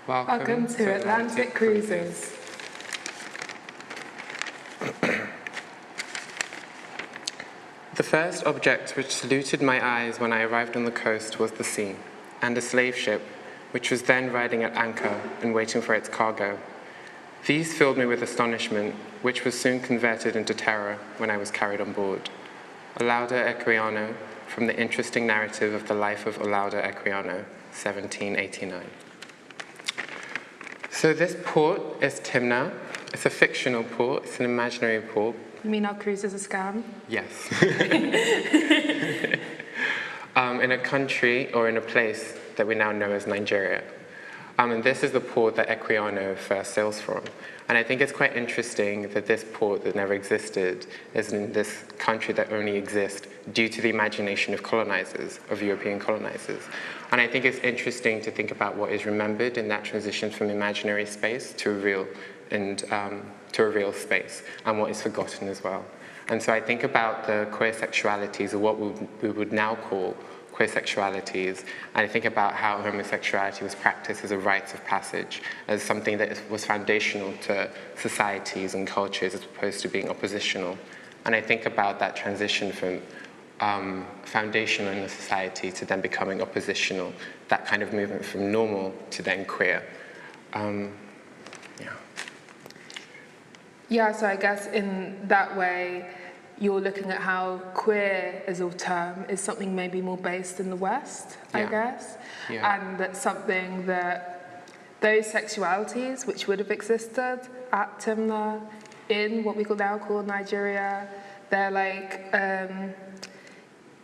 Welcome to Atlantic Cruises. The first object which saluted my eyes when I arrived on the coast was the sea, and a slave ship, which was then riding at anchor and waiting for its cargo. These filled me with astonishment, which was soon converted into terror when I was carried on board. Olaudah Equiano, from the interesting narrative of the life of Olaudah Equiano, 1789. So this port is Timna. It's a fictional port. It's an imaginary port. You mean our cruise is a scam? Yes. In a country or in a place that we now know as Nigeria. And this is the port that Equiano first sails from. And I think it's quite interesting that this port that never existed is in this country that only exists due to the imagination of colonizers, of European colonizers. And I think it's interesting to think about what is remembered in that transition from imaginary space to a real space, and what is forgotten as well. And so I think about the queer sexualities, or what we would now call queer sexualities, and I think about how homosexuality was practiced as a rite of passage, as something that was foundational to societies and cultures as opposed to being oppositional. And I think about that transition from foundational in a society to then becoming oppositional, that kind of movement from normal to then queer. Yeah, so I guess in that way, you're looking at how queer as a term is something maybe more based in the West, I guess. Yeah. And that's something that those sexualities which would have existed at Timna, in what we now call Nigeria, they're like,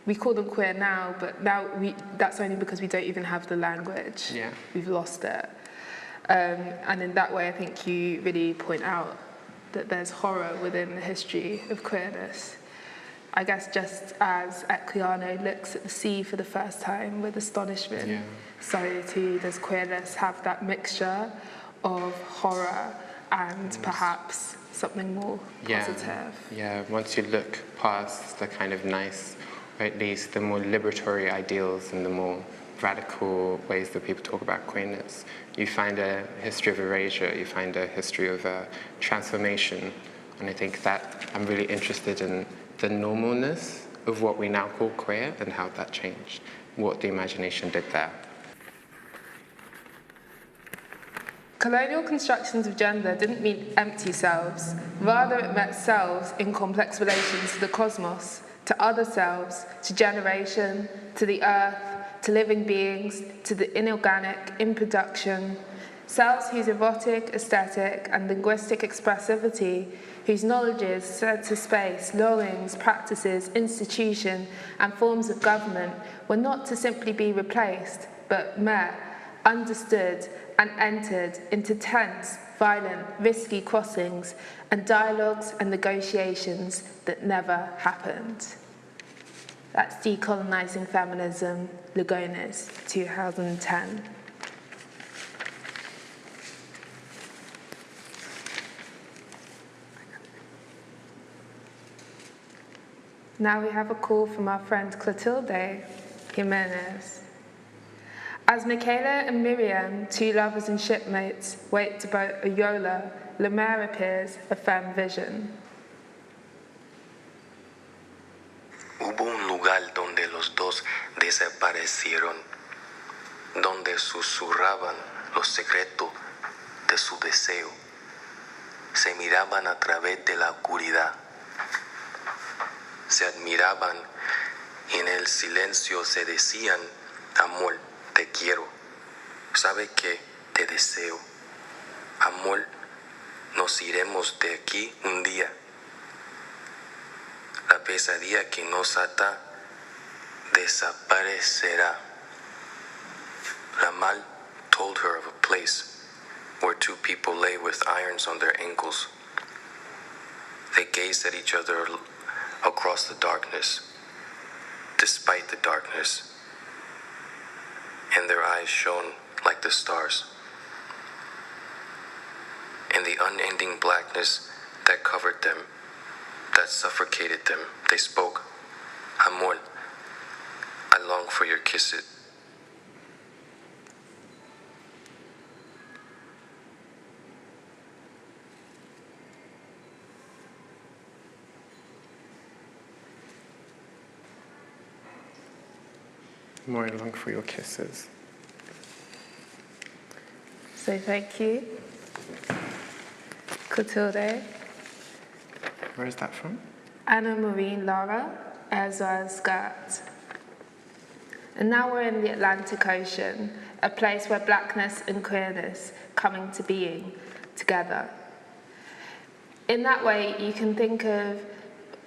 we call them queer now, but now that's only because we don't even have the language. Yeah. We've lost it. And in that way, I think you really point out that there's horror within the history of queerness. I guess just as Equiano looks at the sea for the first time with astonishment, so too does queerness have that mixture of horror and perhaps something more positive. Yeah, once you look past the kind of nice, or at least the more liberatory ideals and the more radical ways that people talk about queerness, you find a history of erasure, you find a history of transformation. And I think that I'm really interested in the normalness of what we now call queer and how that changed, what the imagination did there. Colonial constructions of gender didn't mean empty selves. Rather, it meant selves in complex relations to the cosmos, to other selves, to generation, to the earth, to living beings, to the inorganic, in production, selves whose erotic, aesthetic, and linguistic expressivity, whose knowledges, sense of space, longings, practices, institution, and forms of government were not to simply be replaced, but met, understood, and entered into tense, violent, risky crossings and dialogues and negotiations that never happened. That's Decolonizing Feminism, Lugones, 2010. Now we have a call from our friend Clotilde Jimenez. As Michaela and Miriam, two lovers and shipmates, wait to boat a Yola, Lemaire appears, a femme vision. Hubo un lugar donde los dos desaparecieron, donde susurraban los secretos de su deseo. Se miraban a través de la oscuridad. Se admiraban y en el silencio se decían, amor, te quiero. ¿Sabe qué? Te deseo. Amor, nos iremos de aquí un día. La pesadilla que nos ata desaparecerá. La mal told her of a place where two people lay with irons on their ankles. They gazed at each other across the darkness, despite the darkness, and their eyes shone like the stars. In the unending blackness that covered them, that suffocated them, they spoke, Amor, I long for your kisses. More I long for your kisses. So thank you. Clotilde, Where is that from? Anna Marine Lara, Ezra Skirt. And now we're in the Atlantic Ocean, a place where blackness and queerness coming to being together. In that way, you can think of,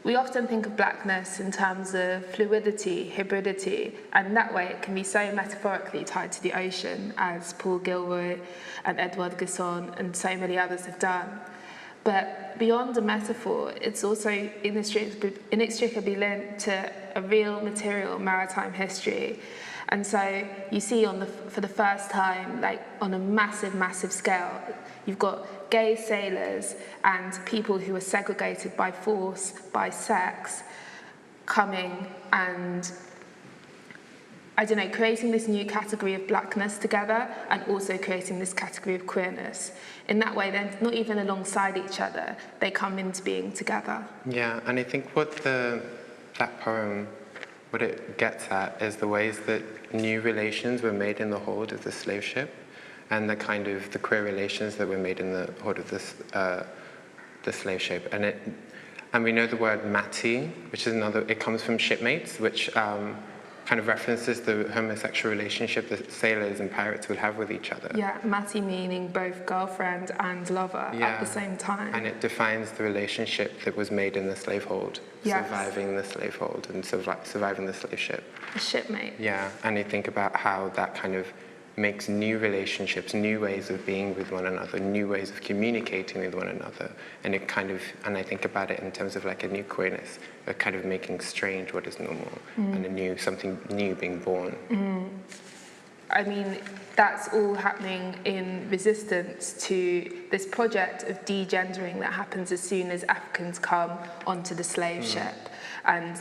we often think of blackness in terms of fluidity, hybridity, and in that way it can be so metaphorically tied to the ocean, as Paul Gilroy and Edouard Guesson and so many others have done. But beyond a metaphor, it's also inextricably linked to a real material maritime history. And so you see for the first time, like on a massive, massive scale, you've got gay sailors and people who are segregated by force, by sex, coming and, I don't know, creating this new category of blackness together and also creating this category of queerness. In that way, they're not even alongside each other, they come into being together. Yeah, and I think what that poem, what it gets at is the ways that new relations were made in the hold of the slave ship and the kind of the queer relations that were made in the hold of the slave ship. And we know the word mati, which is another, it comes from shipmates, which kind of references the homosexual relationship that sailors and pirates would have with each other. Yeah, mati meaning both girlfriend and lover at the same time. And it defines the relationship that was made in the slave hold, surviving the slave hold and surviving the slave ship. A shipmate. Yeah, and you think about how that kind of makes new relationships, new ways of being with one another, new ways of communicating with one another. And I think about it in terms of like a new queerness, a kind of making strange what is normal, and something new being born. I mean, that's all happening in resistance to this project of degendering that happens as soon as Africans come onto the slave ship. And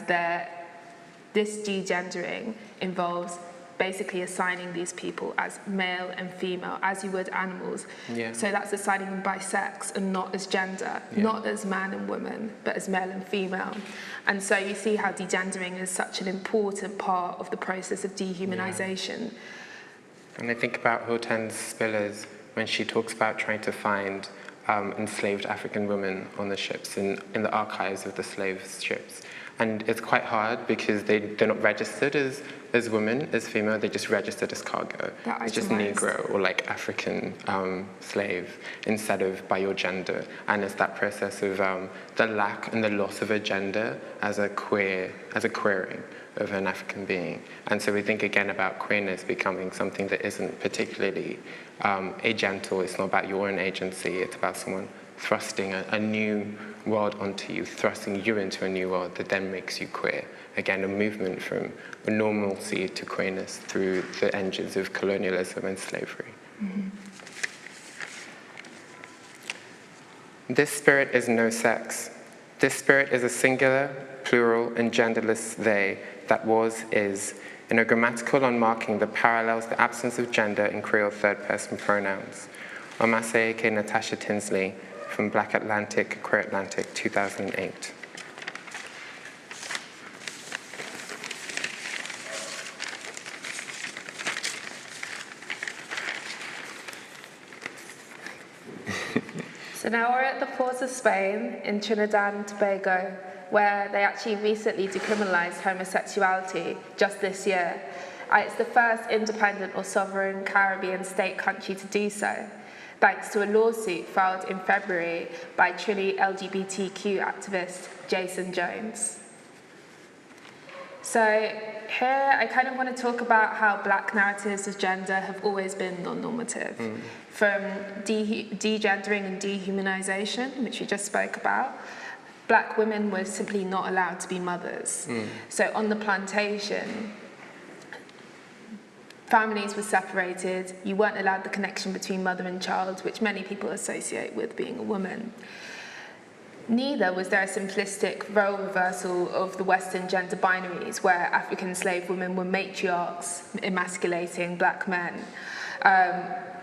this degendering involves basically assigning these people as male and female, as you would animals. Yeah. So that's assigning them by sex and not as gender, not as man and woman, but as male and female. And so you see how degendering is such an important part of the process of dehumanization. Yeah. And I think about Hortense Spillers when she talks about trying to find enslaved African women on the ships in the archives of the slave ships. And it's quite hard because they're not registered as women, as female, they're just registered as cargo. It's just Negro or like African slave instead of by your gender. And it's that process of the lack and the loss of a gender as a queering of an African being. And so we think again about queerness becoming something that isn't particularly agental. It's not about your own agency, it's about someone thrusting a new world onto you, thrusting you into a new world that then makes you queer. Again, a movement from a normalcy to queerness through the engines of colonialism and slavery. This spirit is no sex. This spirit is a singular, plural, and genderless they that was, is, in a grammatical unmarking that parallels the absence of gender in Creole third-person pronouns. Omase K. Natasha Tinsley, from Black Atlantic, Queer Atlantic, 2008. So now we're at the ports of Spain in Trinidad and Tobago, where they actually recently decriminalized homosexuality just this year. It's the first independent or sovereign Caribbean state country to do so, thanks to a lawsuit filed in February by Trini LGBTQ activist Jason Jones. So here I kind of want to talk about how black narratives of gender have always been non-normative, from degendering and dehumanization, which we just spoke about. Black women were simply not allowed to be mothers. So on the plantation, families were separated, you weren't allowed the connection between mother and child, which many people associate with being a woman. Neither was there a simplistic role reversal of the Western gender binaries, where African slave women were matriarchs, emasculating black men.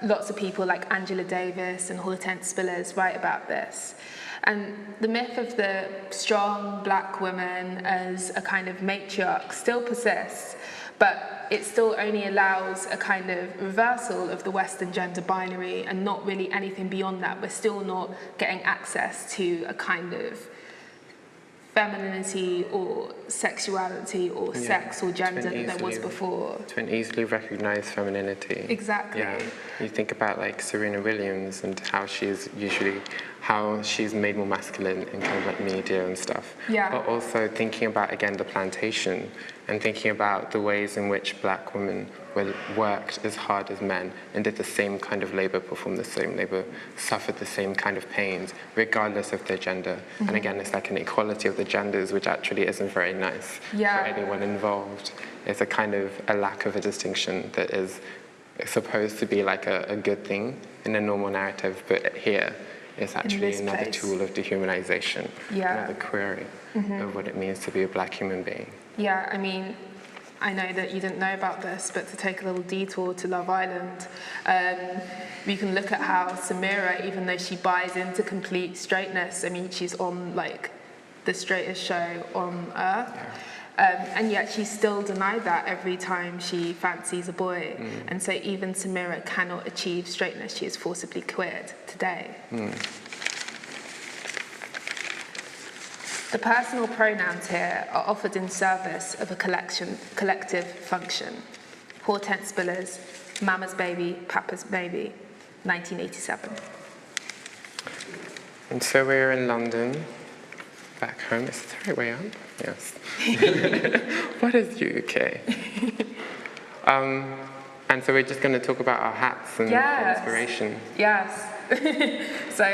Lots of people like Angela Davis and Hortense Spillers write about this. And the myth of the strong black woman as a kind of matriarch still persists, but it still only allows a kind of reversal of the Western gender binary and not really anything beyond that. We're still not getting access to a kind of femininity or sexuality or sex or gender that there was before. To an easily recognized femininity. Exactly. Yeah. You think about like Serena Williams and how she's made more masculine in kind of like media and stuff. Yeah. But also thinking about, again, the plantation and thinking about the ways in which black women worked as hard as men and did the same kind of labor, performed the same labor, suffered the same kind of pains, regardless of their gender. Mm-hmm. And again, it's like an equality of the genders, which actually isn't very nice for anyone involved. It's a kind of a lack of a distinction that is supposed to be like a good thing in a normal narrative, but here it's actually another tool of dehumanization, another query of what it means to be a black human being. Yeah, I mean, I know that you didn't know about this, but to take a little detour to Love Island, we can look at how Samira, even though she buys into complete straightness, I mean, she's on like the straightest show on earth, and yet she's still denied that every time she fancies a boy. And so even Samira cannot achieve straightness, she is forcibly queered today. The personal pronouns here are offered in service of a collective function. Hortense Spillers, Mama's Baby, Papa's Baby, 1987. And so we're in London, back home. Is this the right way up? Yes. What is UK? And so we're just going to talk about our hats and inspiration. Yes. So,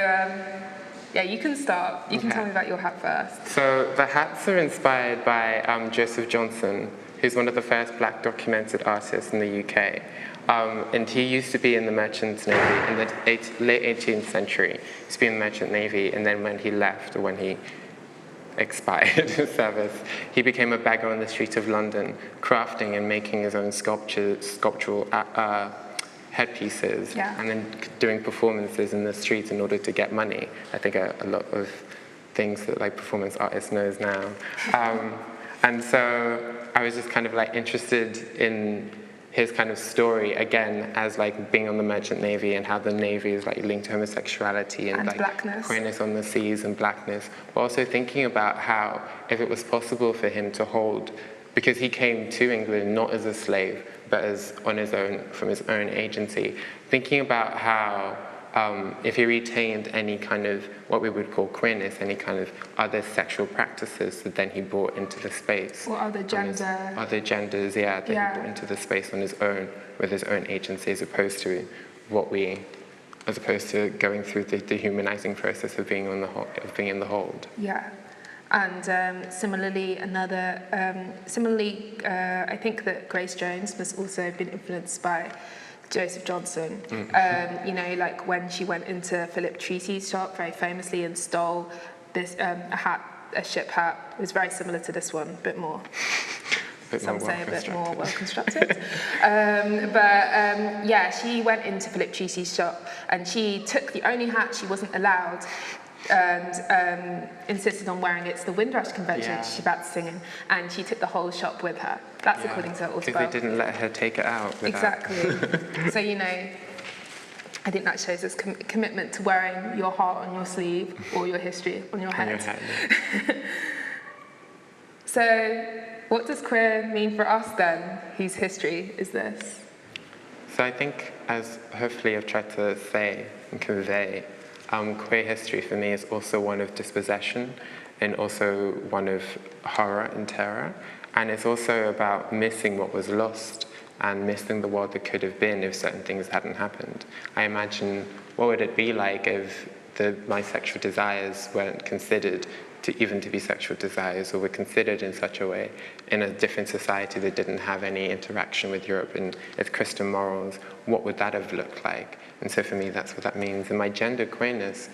yeah, you can start. You can tell me about your hat first. So the hats are inspired by Joseph Johnson, who's one of the first black documented artists in the UK. And he used to be in the Merchant Navy in the late 18th century. He used to be in the Merchant Navy, and then when he left, or when he expired his service, he became a beggar on the streets of London, crafting and making his own sculptural headpieces, and then doing performances in the streets in order to get money. I think a lot of things that like performance artists knows now. And so I was just kind of like interested in his kind of story, again, as like being on the Merchant Navy and how the Navy is like linked to homosexuality and like blackness. Queerness on the seas and blackness, but also thinking about how if it was possible for him to hold, because he came to England not as a slave, but as on his own, from his own agency, thinking about how if he retained any kind of what we would call queerness, any kind of other sexual practices that then he brought into the space. Or other gender. Other genders, that he brought into the space on his own, with his own agency, as opposed to going through the dehumanizing process of being in the hold. Yeah. And similarly, I think that Grace Jones must also have been influenced by Joseph Johnson. You know, like when she went into Philip Treacy's shop very famously and stole this a ship hat. It was very similar to this one, a bit more. Some say a bit more well constructed. Yeah, she went into Philip Treacy's shop and she took the only hat she wasn't allowed and insisted on wearing it to the Windrush convention she's about to sing in, and she took the whole shop with her. That's according to her autobiography. Because they didn't let her take it out. Exactly. So, you know, I think that shows us commitment to wearing your heart on your sleeve or your history on your head. So, what does queer mean for us then, whose history is this? So I think, as hopefully I've tried to say and convey, queer history for me is also one of dispossession and also one of horror and terror. And it's also about missing what was lost and missing the world that could have been if certain things hadn't happened. I imagine, what would it be like if my sexual desires weren't considered to be sexual desires, or were considered in such a way in a different society that didn't have any interaction with Europe and its Christian morals? What would that have looked like? And so for me, that's what that means. And my gender queerness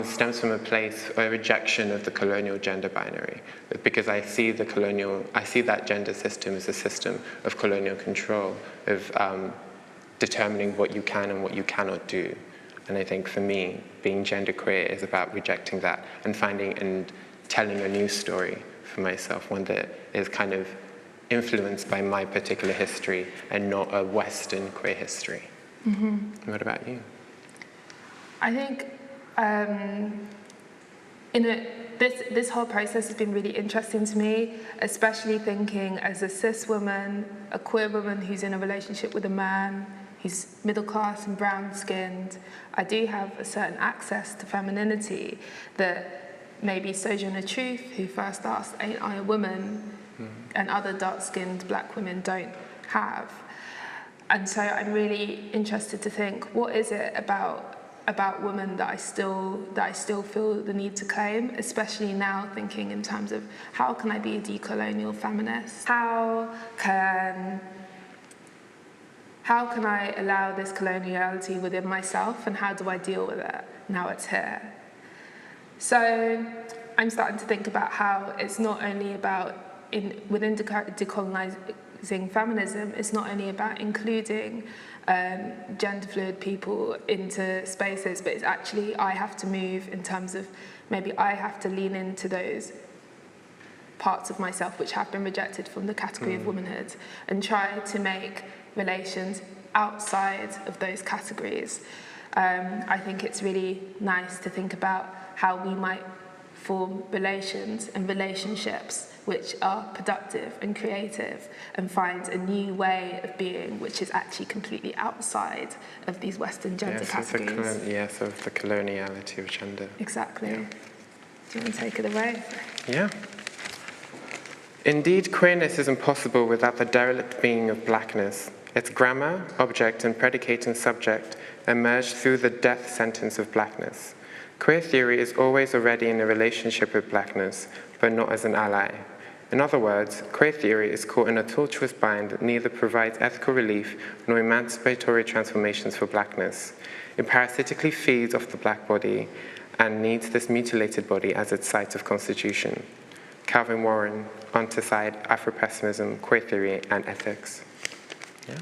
stems from a rejection of the colonial gender binary, because I see that gender system as a system of colonial control, of determining what you can and what you cannot do. And I think for me, being genderqueer is about rejecting that and finding and telling a new story for myself, one that is kind of influenced by my particular history and not a Western queer history. Mm-hmm. What about you? I think this whole process has been really interesting to me, especially thinking as a cis woman, a queer woman who's in a relationship with a man, who's middle class and brown skinned. I do have a certain access to femininity that maybe Sojourner Truth, who first asked, "Ain't I a woman?" and other dark skinned black women don't have. And so I'm really interested to think, what is it about women that I still feel the need to claim, especially now thinking in terms of how can I be a decolonial feminist? How can I allow this coloniality within myself, and how do I deal with it now it's here? So I'm starting to think about how it's not only about, within decolonizing feminism, it's not only about including gender fluid people into spaces, but it's actually I have to move in terms of maybe I have to lean into those parts of myself which have been rejected from the category of womanhood and try to make relations outside of those categories. I think it's really nice to think about how we might form relations and relationships which are productive and creative and find a new way of being which is actually completely outside of these Western gender categories. So the coloniality of gender. Exactly. Yeah. Do you want to take it away? Yeah. Indeed, queerness is impossible without the derelict being of blackness. Its grammar, object, and predicate and subject emerge through the death sentence of blackness. Queer theory is always already in a relationship with blackness, but not as an ally. In other words, queer theory is caught in a tortuous bind that neither provides ethical relief nor emancipatory transformations for blackness. It parasitically feeds off the black body and needs this mutilated body as its site of constitution. Calvin Warren, Onticide, Afro-pessimism, Queer Theory, and Ethics. Yeah.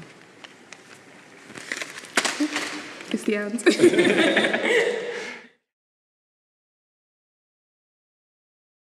It's the end.